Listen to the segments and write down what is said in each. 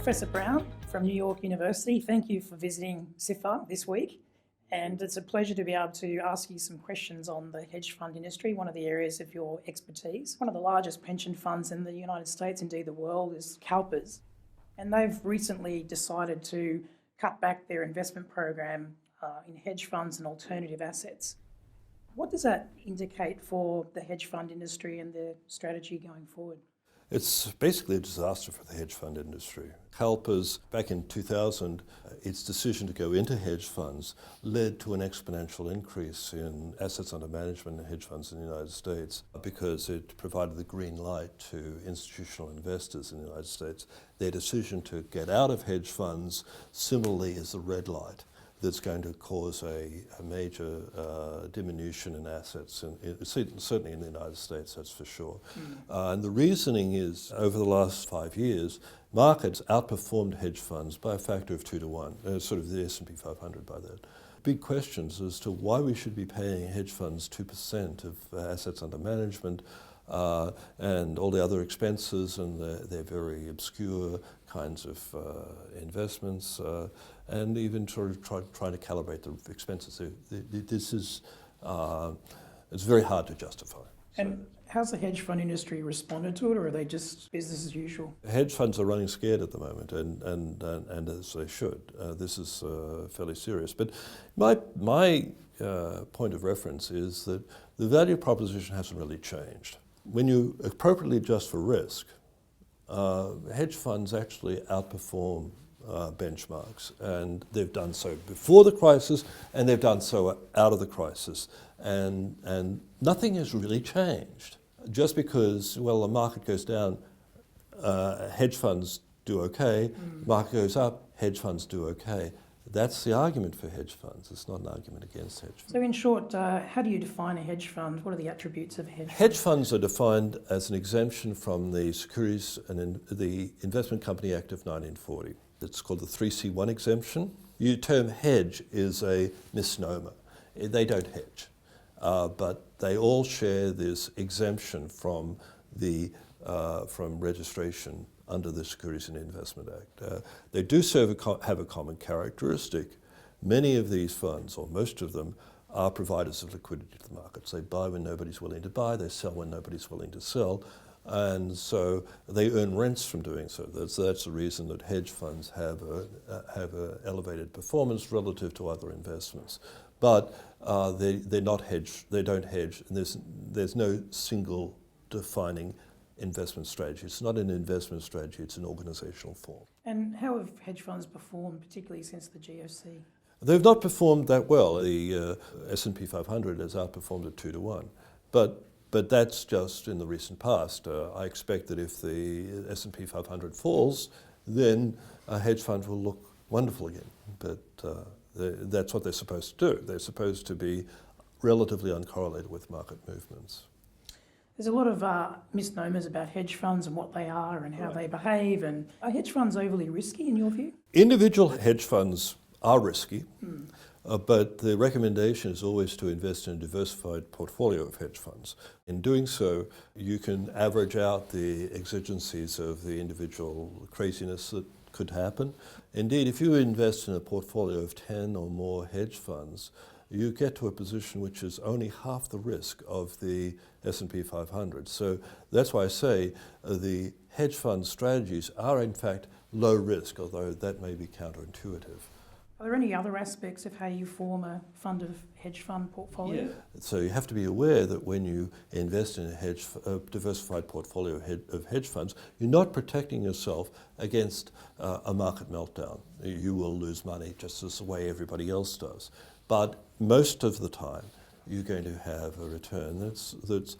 Professor Brown from New York University, thank you for visiting CIFR this week. And it's a pleasure to be able to ask you some questions on the hedge fund industry, one of the areas of your expertise. One of the largest pension funds in the United States, indeed the world, is CalPERS. And they've recently decided to cut back their investment program in hedge funds and alternative assets. What does that indicate for the hedge fund industry and their strategy going forward? It's basically a disaster for the hedge fund industry. CalPERS, back in 2000, its decision to go into hedge funds led to an exponential increase in assets under management in hedge funds in the United States because it provided the green light to institutional investors in the United States. Their decision to get out of hedge funds similarly is the red light that's going to cause a major diminution in assets, certainly in the United States, that's for sure. And the reasoning is, over the last 5 years, markets outperformed hedge funds by a factor of 2 to 1, sort of the S&P 500 by that. Big questions as to why we should be paying hedge funds 2% of assets under management and all the other expenses and their very obscure kinds of investments, and even trying to calibrate the expenses. This is it's very hard to justify. And how's the hedge fund industry responded to it, or are they just business as usual? Hedge funds are running scared at the moment, and as they should. This is fairly serious. But my point of reference is that the value proposition hasn't really changed. When you appropriately adjust for risk, hedge funds actually outperform benchmarks, and they've done so before the crisis, and they've done so out of the crisis, and nothing has really changed. Just because, well, the market goes down, hedge funds do okay, market goes up, hedge funds do okay. That's the argument for hedge funds. It's not an argument against hedge funds. So in short, how do you define a hedge fund? What are the attributes of a hedge fund? Hedge funds are defined as an exemption from the Securities and the Investment Company Act of 1940. It's called the 3C1 exemption. The term hedge is a misnomer. They don't hedge, but they all share this exemption from registration under the Securities and Investment Act. They do have a common characteristic. Many of these funds, or most of them, are providers of liquidity to the markets. They buy when nobody's willing to buy, they sell when nobody's willing to sell, and so they earn rents from doing so. That's the reason that hedge funds have a elevated performance relative to other investments. But they're not hedge. They don't hedge, and there's no single defining investment strategy. It's not an investment strategy, it's an organizational form. And how have hedge funds performed, particularly since the GFC? They've not performed that well. The S&P 500 has outperformed at 2 to 1. But that's just in the recent past. I expect that if the S&P 500 falls, then a hedge fund will look wonderful again. But that's what they're supposed to do. They're supposed to be relatively uncorrelated with market movements. There's a lot of misnomers about hedge funds and what they are and how they behave. And are hedge funds overly risky in your view? Individual hedge funds are risky, but the recommendation is always to invest in a diversified portfolio of hedge funds. In doing so, you can average out the exigencies of the individual craziness that could happen. Indeed, if you invest in a portfolio of 10 or more hedge funds, you get to a position which is only half the risk of the S&P 500. So that's why I say the hedge fund strategies are in fact low risk, although that may be counterintuitive. Are there any other aspects of how you form a hedge fund portfolio? Yeah. So you have to be aware that when you invest in a diversified portfolio of hedge funds, you're not protecting yourself against a market meltdown. You will lose money just as the way everybody else does. But most of the time, you're going to have a return that's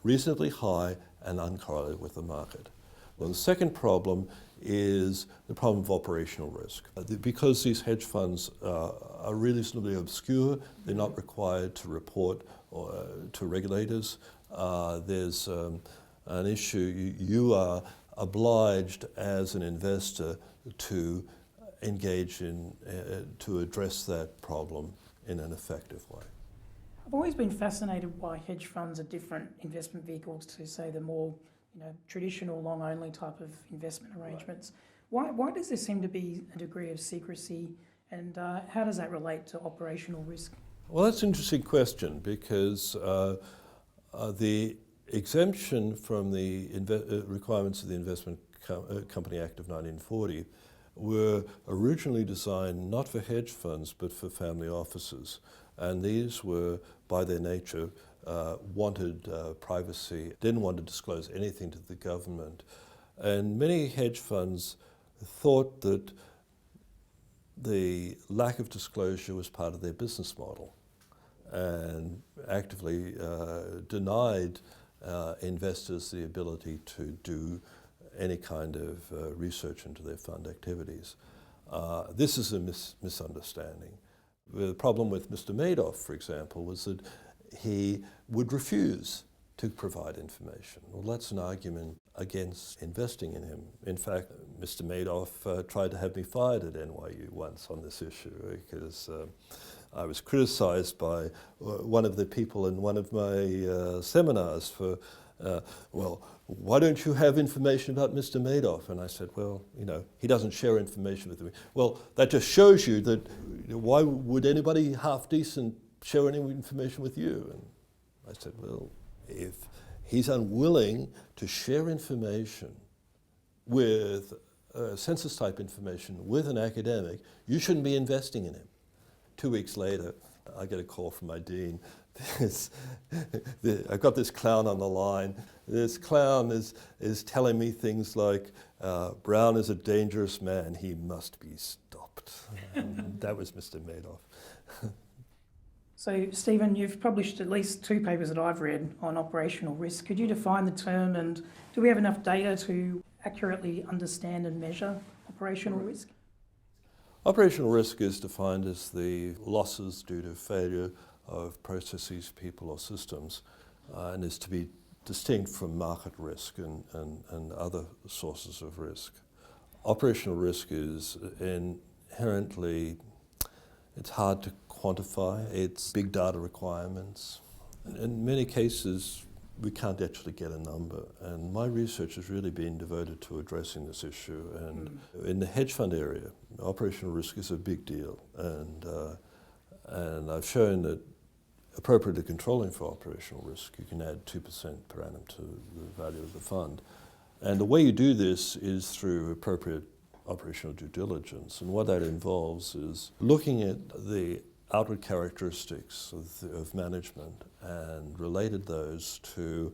reasonably high and uncorrelated with the market. Well, the second problem is the problem of operational risk. Because these hedge funds are reasonably obscure, they're not required to report to regulators. There's an issue. You are obliged as an investor to engage in, to address that problem in an effective way. I've always been fascinated why hedge funds are different investment vehicles to, say, the more traditional long-only type of investment arrangements. Why does there seem to be a degree of secrecy, and how does that relate to operational risk? Well, that's an interesting question because the exemption from the requirements of the Investment Company Act of 1940 were originally designed not for hedge funds but for family offices, and these were, by their nature, wanted privacy, didn't want to disclose anything to the government. And many hedge funds thought that the lack of disclosure was part of their business model and actively denied investors the ability to do any kind of research into their fund activities. This is a misunderstanding. The problem with Mr. Madoff, for example, was that he would refuse to provide information. Well, that's an argument against investing in him. In fact, Mr. Madoff tried to have me fired at NYU once on this issue because I was criticized by one of the people in one of my seminars for, well, why don't you have information about Mr. Madoff? And I said, well, you know, he doesn't share information with me. Well, that just shows you that why would anybody half decent share any information with you? And I said, well, if he's unwilling to share information with census type information with an academic, you shouldn't be investing in him. 2 weeks later, I get a call from my dean. I've got this clown on the line. This clown is telling me things like, Brown is a dangerous man, he must be stopped. That was Mr. Madoff. So, Stephen, you've published at least 2 papers that I've read on operational risk. Could you define the term, and do we have enough data to accurately understand and measure operational risk? Operational risk is defined as the losses due to failure of processes, people or systems, and is to be distinct from market risk and other sources of risk. Operational risk is inherently, it's hard to quantify, it's big data requirements. In many cases, we can't actually get a number, and my research has really been devoted to addressing this issue. And in the hedge fund area, operational risk is a big deal, and I've shown that appropriately controlling for operational risk, you can add 2% per annum to the value of the fund. And the way you do this is through appropriate operational due diligence, and what that involves is looking at the outward characteristics of management and related those to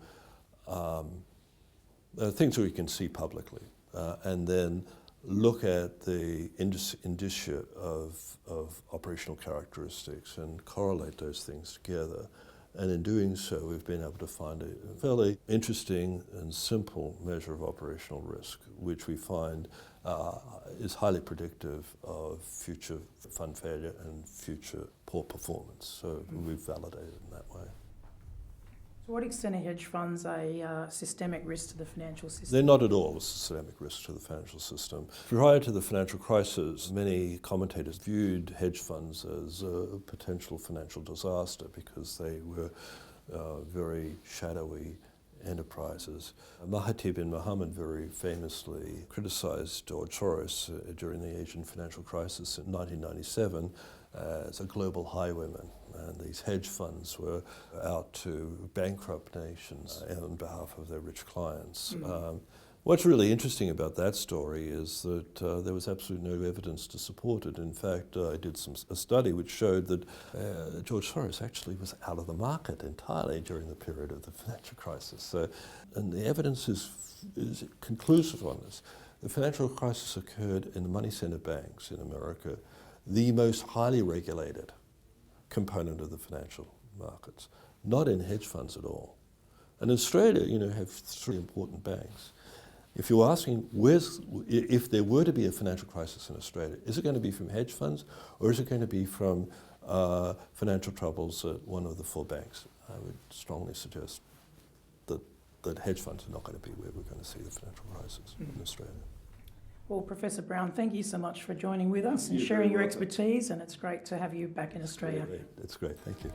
things that we can see publicly, and then look at the indicia of operational characteristics and correlate those things together. And in doing so, we've been able to find a fairly interesting and simple measure of operational risk, which we find is highly predictive of future fund failure and future poor performance. So we've validated in that way. To what extent are hedge funds a systemic risk to the financial system? They're not at all a systemic risk to the financial system. Prior to the financial crisis, many commentators viewed hedge funds as a potential financial disaster because they were very shadowy enterprises. Mahathir bin Mohamad very famously criticized George Soros during the Asian financial crisis in 1997 as a global highwayman, and these hedge funds were out to bankrupt nations on behalf of their rich clients. What's really interesting about that story is that there was absolutely no evidence to support it. In fact, I did a study which showed that George Soros actually was out of the market entirely during the period of the financial crisis. So, and the evidence is conclusive on this. The financial crisis occurred in the money center banks in America, the most highly regulated component of the financial markets, not in hedge funds at all. And Australia, you know, have 3 important banks. If you're asking if there were to be a financial crisis in Australia, is it going to be from hedge funds or is it going to be from financial troubles at one of the 4 banks? I would strongly suggest that hedge funds are not going to be where we're going to see the financial crisis in Australia. Well, Professor Brown, thank you so much for joining with us and sharing your expertise, and it's great to have you back in Australia. It's great, thank you.